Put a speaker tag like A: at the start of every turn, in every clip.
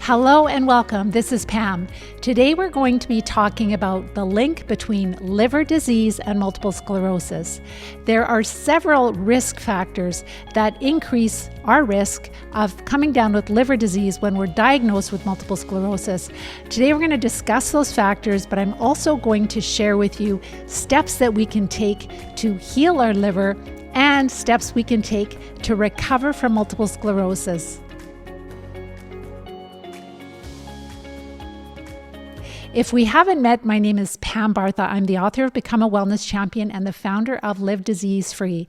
A: Hello and welcome. This is Pam. Today we're going to be talking about the link between liver disease and multiple sclerosis. There are several risk factors that increase our risk of coming down with liver disease when we're diagnosed with multiple sclerosis. Today we're going to discuss those factors, but I'm also going to share with you steps that we can take to heal our liver and steps we can take to recover from multiple sclerosis. If we haven't met, my name is Pam Bartha. I'm the author of Become a Wellness Champion and the founder of Live Disease Free.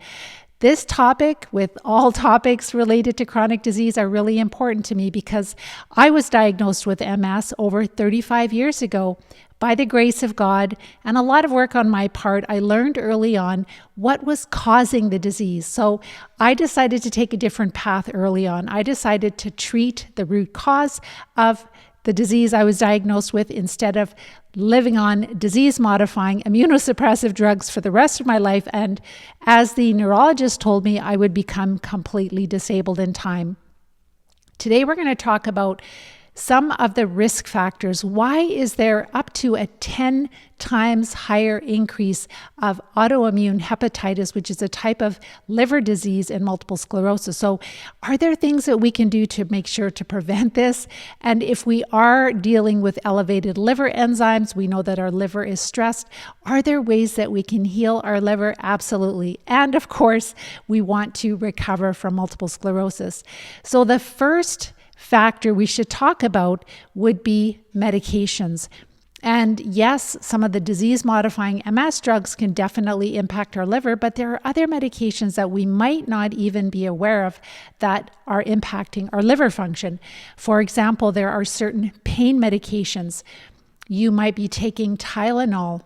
A: This topic, with all topics related to chronic disease, are really important to me because I was diagnosed with MS over 35 years ago. By the grace of God and a lot of work on my part, I learned early on what was causing the disease. So I decided to take a different path early on. I decided to treat the root cause of the disease I was diagnosed with instead of living on disease-modifying immunosuppressive drugs for the rest of my life. And as the neurologist told me, I would become completely disabled in time. Today, we're going to talk about some of the risk factors. Why is there up to a 10 times higher increase of autoimmune hepatitis, which is a type of liver disease in multiple sclerosis? So are there things that we can do to make sure to prevent this? And if we are dealing with elevated liver enzymes, we know that our liver is stressed. Are there ways that we can heal our liver? Absolutely. And of course, we want to recover from multiple sclerosis. So the first factor we should talk about would be medications. And yes, some of the disease-modifying MS drugs can definitely impact our liver, but there are other medications that we might not even be aware of that are impacting our liver function. For example, there are certain pain medications. You might be taking Tylenol,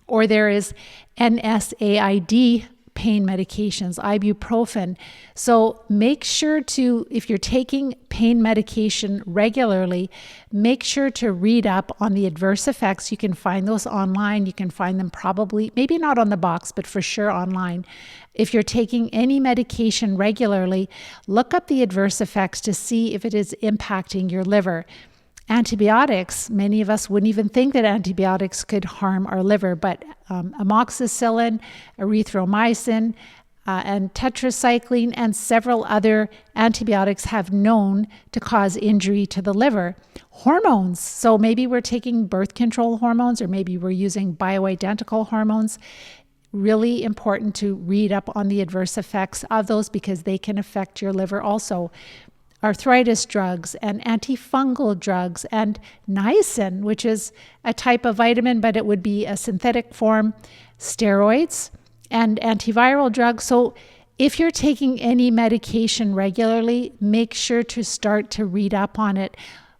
A: or there is NSAID pain medications, ibuprofen. So make sure to, if you're taking pain medication regularly, make sure to read up on the adverse effects. You can find those online. You can find them probably, maybe not on the box, but for sure online. If you're taking any medication regularly, look up the adverse effects to see if it is impacting your liver. Antibiotics, many of us wouldn't even think that antibiotics could harm our liver, but amoxicillin, erythromycin, and tetracycline, and several other antibiotics have known to cause injury to the liver. Hormones, so maybe we're taking birth control hormones, or maybe we're using bioidentical hormones. Really important to read up on the adverse effects of those because they can affect your liver also. Arthritis drugs and antifungal drugs and niacin, which is a type of vitamin, but it would be a synthetic form, steroids and antiviral drugs. So if you're taking any medication regularly, make sure to start to read up on it.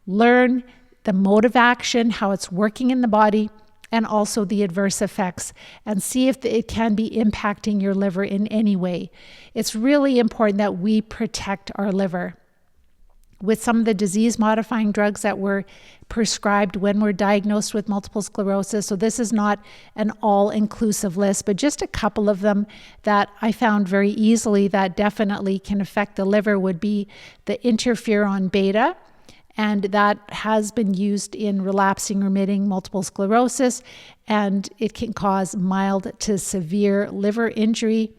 A: Learn the mode of action, how it's working in the body, and also the adverse effects, and see if it can be impacting your liver in any way. It's really important that we protect our liver. With some of the disease-modifying drugs that were prescribed when we're diagnosed with multiple sclerosis. So this is not an all-inclusive list, but just a couple of them that I found very easily that definitely can affect the liver would be the interferon beta, and that has been used in relapsing remitting multiple sclerosis, and it can cause mild to severe liver injury.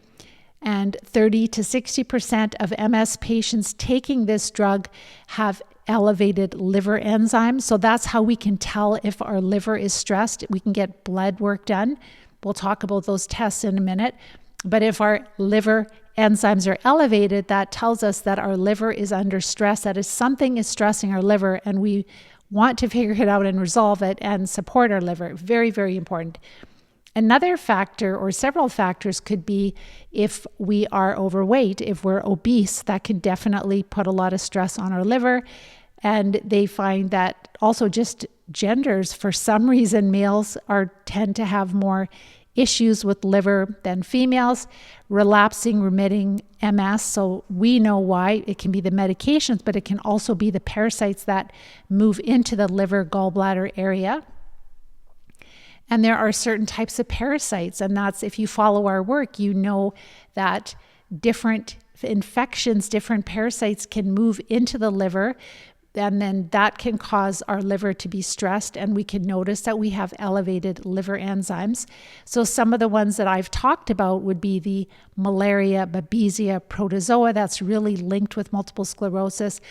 A: And 30 to 60% of MS patients taking this drug have elevated liver enzymes. So that's how we can tell if our liver is stressed. We can get blood work done. We'll talk about those tests in a minute. But if our liver enzymes are elevated, that tells us that our liver is under stress, that is something is stressing our liver, and we want to figure it out and resolve it and support our liver. Very, very important. Another factor or several factors could be if we are overweight, if we're obese, that can definitely put a lot of stress on our liver. And they find that also just genders, for some reason, males tend to have more issues with liver than females. Relapsing remitting MS, so we know why. It can be the medications, but it can also be the parasites that move into the liver gallbladder area. And there are certain types of parasites, and that's, if you follow our work, you know that different infections, different parasites can move into the liver And then that can cause our liver to be stressed, and we can notice that we have elevated liver enzymes. So some of the ones that I've talked about would be the malaria, babesia, protozoa. That's really linked with multiple sclerosis.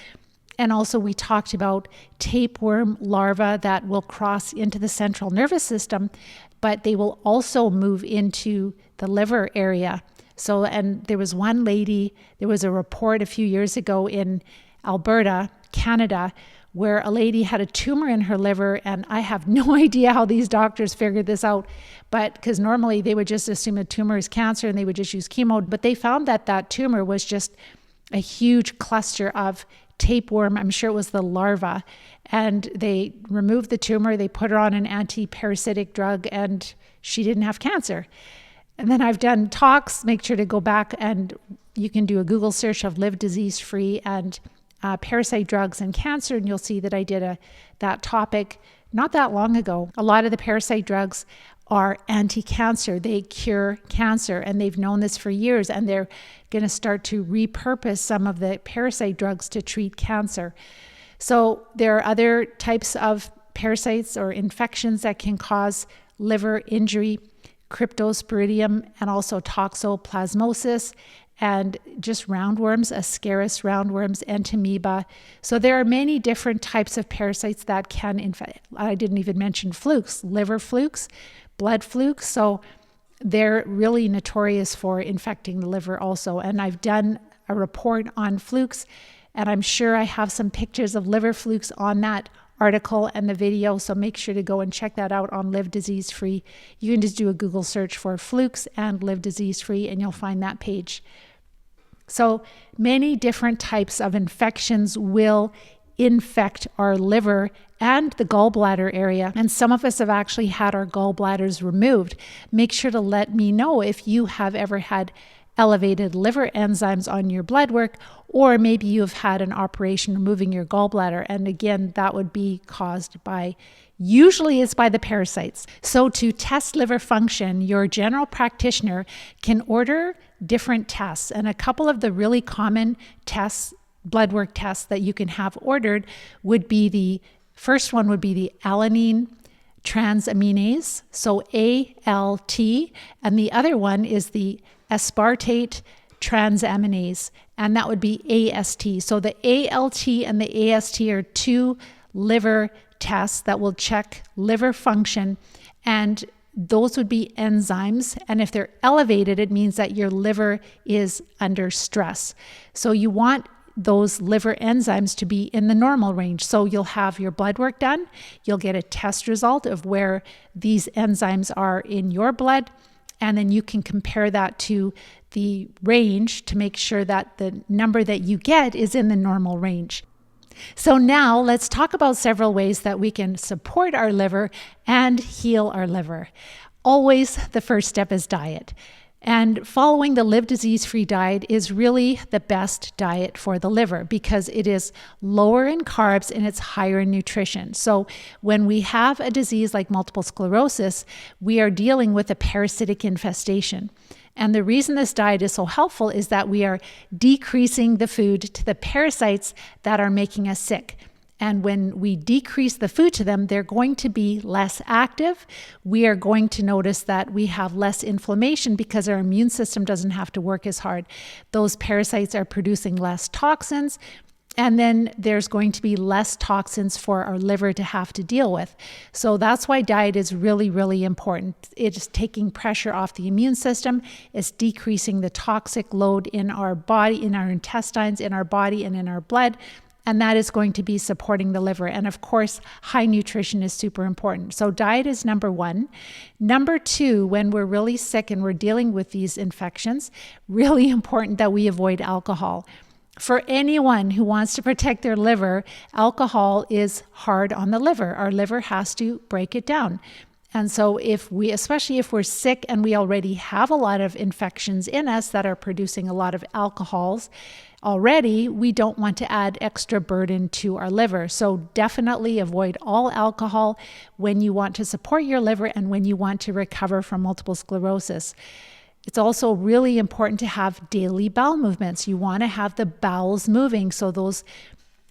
A: And also we talked about tapeworm larvae that will cross into the central nervous system, but they will also move into the liver area. So, and there was one lady, there was a report a few years ago in Alberta, Canada, where a lady had a tumor in her liver, and I have no idea how these doctors figured this out, but because normally they would just assume a tumor is cancer and they would just use chemo, but they found that that tumor was just a huge cluster of tapeworm. I'm sure it was the larva, and they removed the tumor, they put her on an anti-parasitic drug, and she didn't have cancer. And then I've done talks. Make sure to go back and you can do a Google search of live disease free and parasite drugs and cancer, and you'll see that I did that topic not that long ago. A lot of the parasite drugs are anti-cancer. They cure cancer, and they've known this for years, and they're going to start to repurpose some of the parasite drugs to treat cancer. So there are other types of parasites or infections that can cause liver injury, cryptosporidium, and also toxoplasmosis, and just roundworms, Ascaris roundworms, entamoeba. So there are many different types of parasites that can infect. I didn't even mention flukes, liver flukes, blood flukes. So they're really notorious for infecting the liver also. And I've done a report on flukes, and I'm sure I have some pictures of liver flukes on that article and the video, so make sure to go and check that out on Live Disease Free. You can just do a Google search for flukes and Live Disease Free, and you'll find that page. So many different types of infections will infect our liver and the gallbladder area, and some of us have actually had our gallbladders removed. Make sure to let me know if you have ever had elevated liver enzymes on your blood work, or maybe you've had an operation removing your gallbladder. And again, that would be caused by, usually it's by the parasites. So to test liver function, your general practitioner can order different tests. And a couple of the really common tests, blood work tests that you can have ordered would be the first one would be the alanine transaminase, so ALT, and the other one is the aspartate transaminase, and that would be AST. So the ALT and the AST are two liver tests that will check liver function, and those would be enzymes. And if they're elevated, it means that your liver is under stress. So you want those liver enzymes to be in the normal range. So you'll have your blood work done, you'll get a test result of where these enzymes are in your blood, and then you can compare that to the range to make sure that the number that you get is in the normal range. So now let's talk about several ways that we can support our liver and heal our liver. Always the first step is diet. And following the Live Disease-Free diet is really the best diet for the liver because it is lower in carbs and it's higher in nutrition. So when we have a disease like multiple sclerosis, we are dealing with a parasitic infestation. And the reason this diet is so helpful is that we are decreasing the food to the parasites that are making us sick. And when we decrease the food to them, they're going to be less active. We are going to notice that we have less inflammation because our immune system doesn't have to work as hard. Those parasites are producing less toxins, and then there's going to be less toxins for our liver to have to deal with. So that's why diet is really, really important. It's taking pressure off the immune system. It's decreasing the toxic load in our body, in our intestines, in our body, and in our blood. And that is going to be supporting the liver. And of course, high nutrition is super important. So diet is number one. Number two, when we're really sick and we're dealing with these infections, really important that we avoid alcohol. For anyone who wants to protect their liver, alcohol is hard on the liver. Our liver has to break it down. And so especially if we're sick and we already have a lot of infections in us that are producing a lot of alcohols already, we don't want to add extra burden to our liver. So definitely avoid all alcohol when you want to support your liver and when you want to recover from multiple sclerosis. It's also really important to have daily bowel movements. You want to have the bowels moving. So those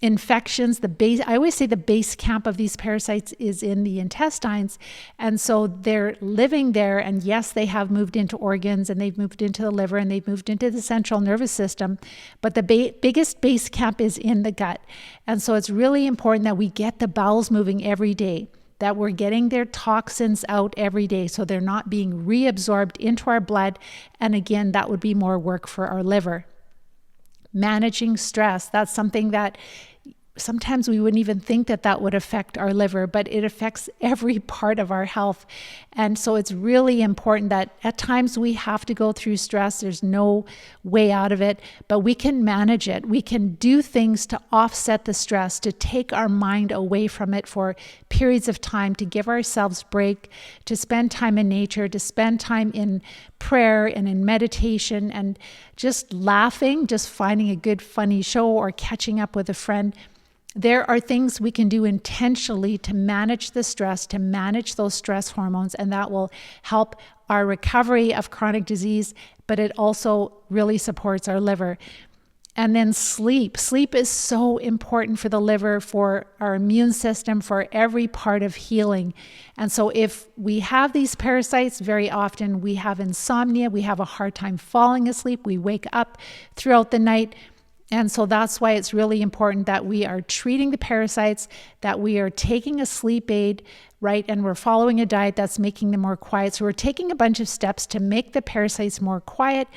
A: infections, I always say the base camp of these parasites is in the intestines. And so they're living there. And yes, they have moved into organs, and they've moved into the liver, and they've moved into the central nervous system. But the biggest base camp is in the gut. And so it's really important that we get the bowels moving every day, that we're getting their toxins out every day so they're not being reabsorbed into our blood. And again, that would be more work for our liver. Managing stress, that's something that sometimes we wouldn't even think that would affect our liver, but it affects every part of our health. And so it's really important that at times we have to go through stress. There's no way out of it, but we can manage it. We can do things to offset the stress, to take our mind away from it for periods of time, to give ourselves break, to spend time in nature, to spend time in prayer and in meditation, and just laughing, just finding a good funny show or catching up with a friend. There are things we can do intentionally to manage the stress, to manage those stress hormones, and that will help our recovery of chronic disease, but it also really supports our liver. And then sleep. Sleep is so important for the liver, for our immune system, for every part of healing. And so if we have these parasites, very often we have insomnia, we have a hard time falling asleep, we wake up throughout the night. And so that's why it's really important that we are treating the parasites, that we are taking a sleep aid, right? And we're following a diet that's making them more quiet. So we're taking a bunch of steps to make the parasites more quiet.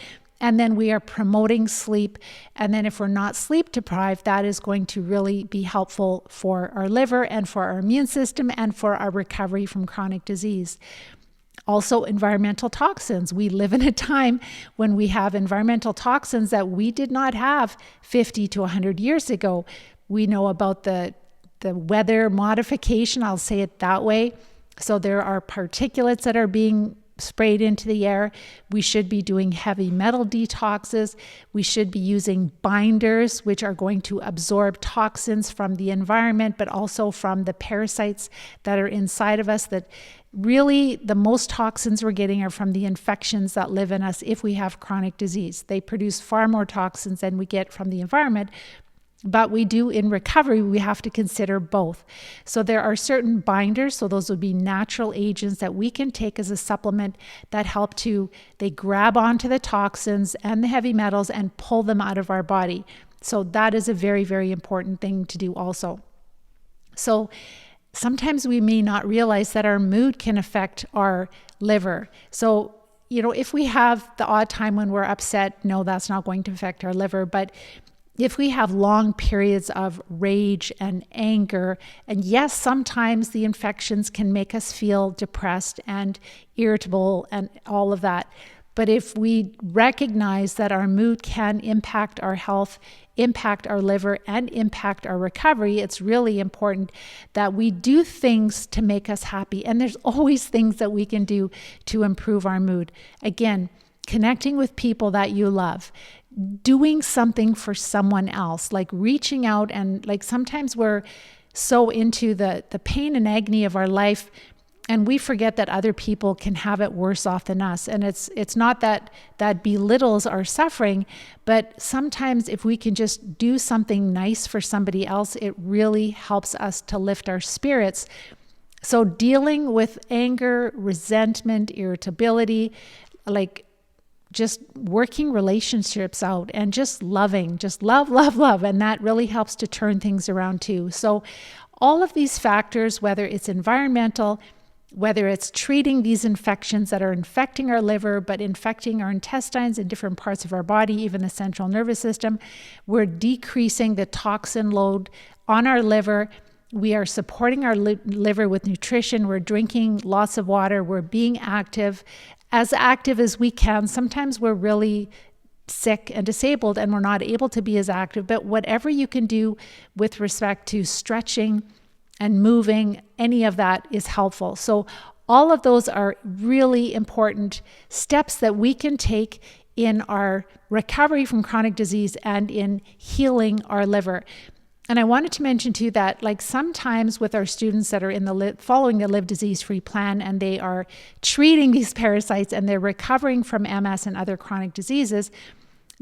A: And then we are promoting sleep. And then if we're not sleep deprived, that is going to really be helpful for our liver and for our immune system and for our recovery from chronic disease. Also, environmental toxins. We live in a time when we have environmental toxins that we did not have 50 to 100 years ago. We know about the weather modification, I'll say it that way. So there are particulates that are being sprayed into the air. We should be doing heavy metal detoxes. We should be using binders, which are going to absorb toxins from the environment, but also from the parasites that are inside of us. That really the most toxins we're getting are from the infections that live in us if we have chronic disease. They produce far more toxins than we get from the environment. But we do, in recovery, we have to consider both. So there are certain binders, so those would be natural agents that we can take as a supplement that help they grab onto the toxins and the heavy metals and pull them out of our body. So that is a very, very important thing to do also. So sometimes we may not realize that our mood can affect our liver. So, if we have the odd time when we're upset, no, that's not going to affect our liver. But if we have long periods of rage and anger, and yes, sometimes the infections can make us feel depressed and irritable and all of that. But if we recognize that our mood can impact our health, impact our liver, and impact our recovery, it's really important that we do things to make us happy. And there's always things that we can do to improve our mood. Again, connecting with people that you love, doing something for someone else, like reaching out, and like sometimes we're so into the pain and agony of our life, and we forget that other people can have it worse off than us. And it's not that belittles our suffering, but sometimes if we can just do something nice for somebody else, it really helps us to lift our spirits. So dealing with anger, resentment, irritability, like just working relationships out and just loving, just love. And that really helps to turn things around too. So all of these factors, whether it's environmental, whether it's treating these infections that are infecting our liver, but infecting our intestines and different parts of our body, even the central nervous system, we're decreasing the toxin load on our liver. We are supporting our liver with nutrition. We're drinking lots of water. We're being active as we can. Sometimes we're really sick and disabled and we're not able to be as active, but whatever you can do with respect to stretching and moving, any of that is helpful. So all of those are really important steps that we can take in our recovery from chronic disease and in healing our liver. And I wanted to mention too that like sometimes with our students that are in following the Live Disease-Free plan and they are treating these parasites and they're recovering from MS and other chronic diseases,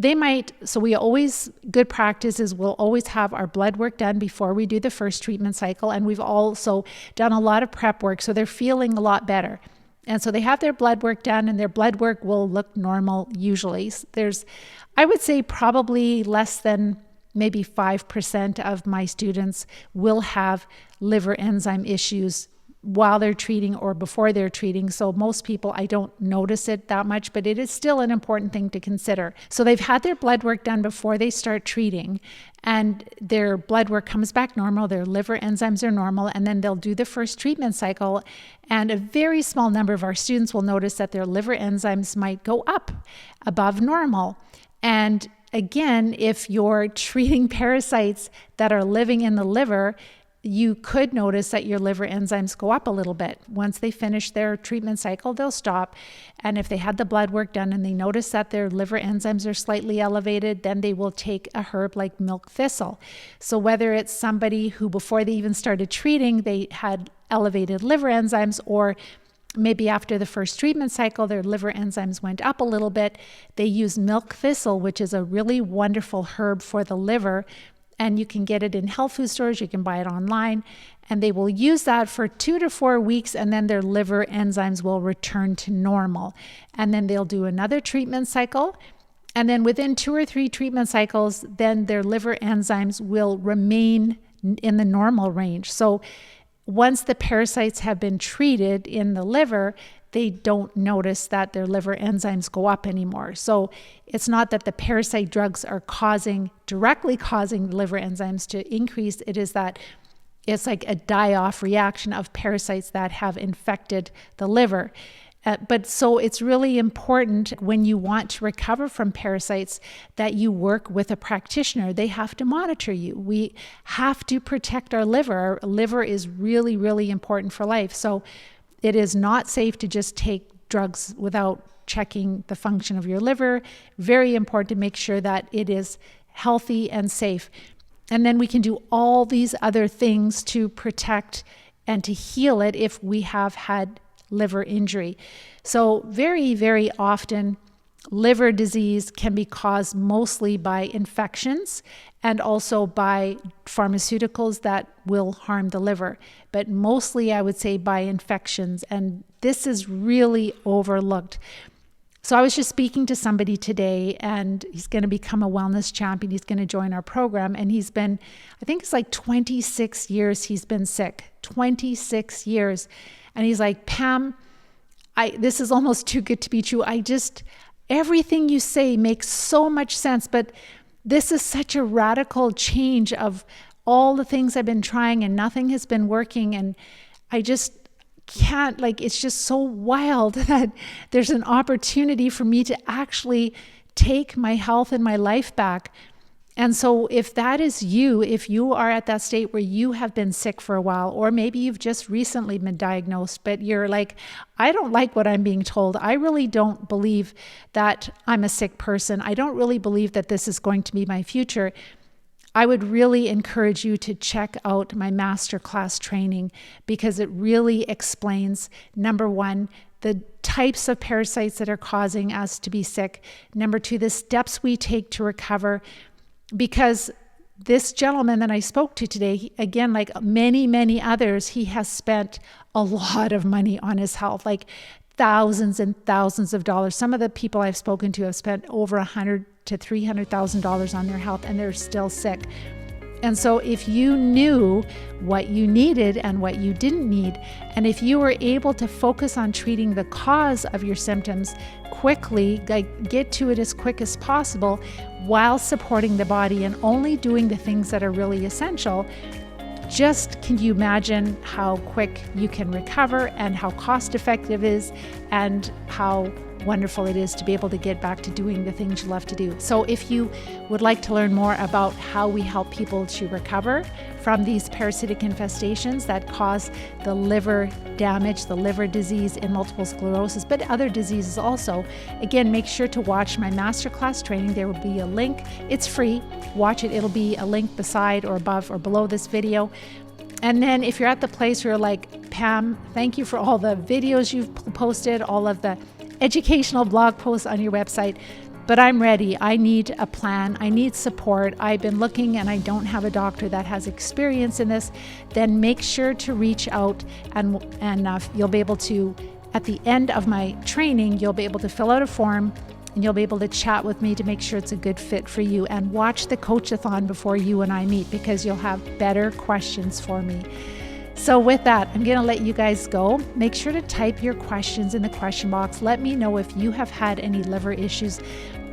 A: good practice is we'll always have our blood work done before we do the first treatment cycle. And we've also done a lot of prep work, so they're feeling a lot better. And so they have their blood work done, and their blood work will look normal usually. I would say probably less than maybe 5% of my students will have liver enzyme issues while they're treating or before they're treating. So most people, I don't notice it that much, but it is still an important thing to consider. So they've had their blood work done before they start treating, and their blood work comes back normal, their liver enzymes are normal, and then they'll do the first treatment cycle. And a very small number of our students will notice that their liver enzymes might go up above normal. And again, if you're treating parasites that are living in the liver, you could notice that your liver enzymes go up a little bit. Once they finish their treatment cycle, they'll stop. And if they had the blood work done and they notice that their liver enzymes are slightly elevated, then they will take a herb like milk thistle. So whether it's somebody who before they even started treating, they had elevated liver enzymes, or maybe after the first treatment cycle, their liver enzymes went up a little bit, they use milk thistle, which is a really wonderful herb for the liver. And you can get it in health food stores, you can buy it online, and they will use that for 2 to 4 weeks, and then their liver enzymes will return to normal. And then they'll do another treatment cycle, and then within 2 or 3 treatment cycles, then their liver enzymes will remain in the normal range. So once the parasites have been treated in the liver, they don't notice that their liver enzymes go up anymore. So it's not that the parasite drugs are directly causing the liver enzymes to increase. It is that it's like a die-off reaction of parasites that have infected the liver. But so it's really important when you want to recover from parasites that you work with a practitioner. They have to monitor you. We have to protect our liver. Our liver is really, really important for life. So it is not safe to just take drugs without checking the function of your liver. Very important to make sure that it is healthy and safe. And then we can do all these other things to protect and to heal it if we have had liver injury. So very, very often, liver disease can be caused mostly by infections and also by pharmaceuticals that will harm the liver. But mostly, I would say, by infections. And this is really overlooked. So I was just speaking to somebody today, and he's going to become a wellness champion. He's going to join our program. And he's been, I think it's like 26 years he's been sick. 26 years. And he's like, Pam, this is almost too good to be true. Everything you say makes so much sense, but this is such a radical change of all the things I've been trying and nothing has been working. And I just can't, it's just so wild that there's an opportunity for me to actually take my health and my life back. And so if that is you, if you are at that state where you have been sick for a while, or maybe you've just recently been diagnosed, but you're like, I don't like what I'm being told. I really don't believe that I'm a sick person. I don't really believe that this is going to be my future. I would really encourage you to check out my masterclass training, because it really explains, number one, the types of parasites that are causing us to be sick. Number two, the steps we take to recover. Because this gentleman that I spoke to today, again, like many, many others, he has spent a lot of money on his health, like thousands and thousands of dollars. Some of the people I've spoken to have spent over $100,000 to $300,000 on their health, and they're still sick. And so if you knew what you needed and what you didn't need, and if you were able to focus on treating the cause of your symptoms quickly, get to it as quick as possible while supporting the body and only doing the things that are really essential, can you imagine how quick you can recover and how cost effective it is and how wonderful it is to be able to get back to doing the things you love to do. So if you would like to learn more about how we help people to recover from these parasitic infestations that cause the liver damage, the liver disease in multiple sclerosis, but other diseases also, again, make sure to watch my masterclass training. There will be a link. It's free. Watch it. It'll be a link beside or above or below this video. And then if you're at the place where you're like, Pam, thank you for all the videos you've posted, all of the educational blog posts on your website, but I'm ready. I need a plan. I need support. I've been looking and I don't have a doctor that has experience in this. Then make sure to reach out, and you'll be able to, at the end of my training, you'll be able to fill out a form and you'll be able to chat with me to make sure it's a good fit for you, and watch the coach-a-thon before you and I meet, because you'll have better questions for me. So with that, I'm going to let you guys go. Make sure to type your questions in the question box. Let me know if you have had any liver issues.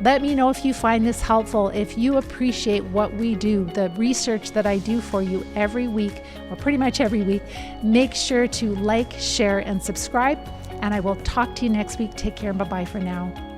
A: Let me know if you find this helpful, if you appreciate what we do, the research that I do for you every week, or pretty much every week. Make sure to like, share, and subscribe, and I will talk to you next week. Take care and bye-bye for now.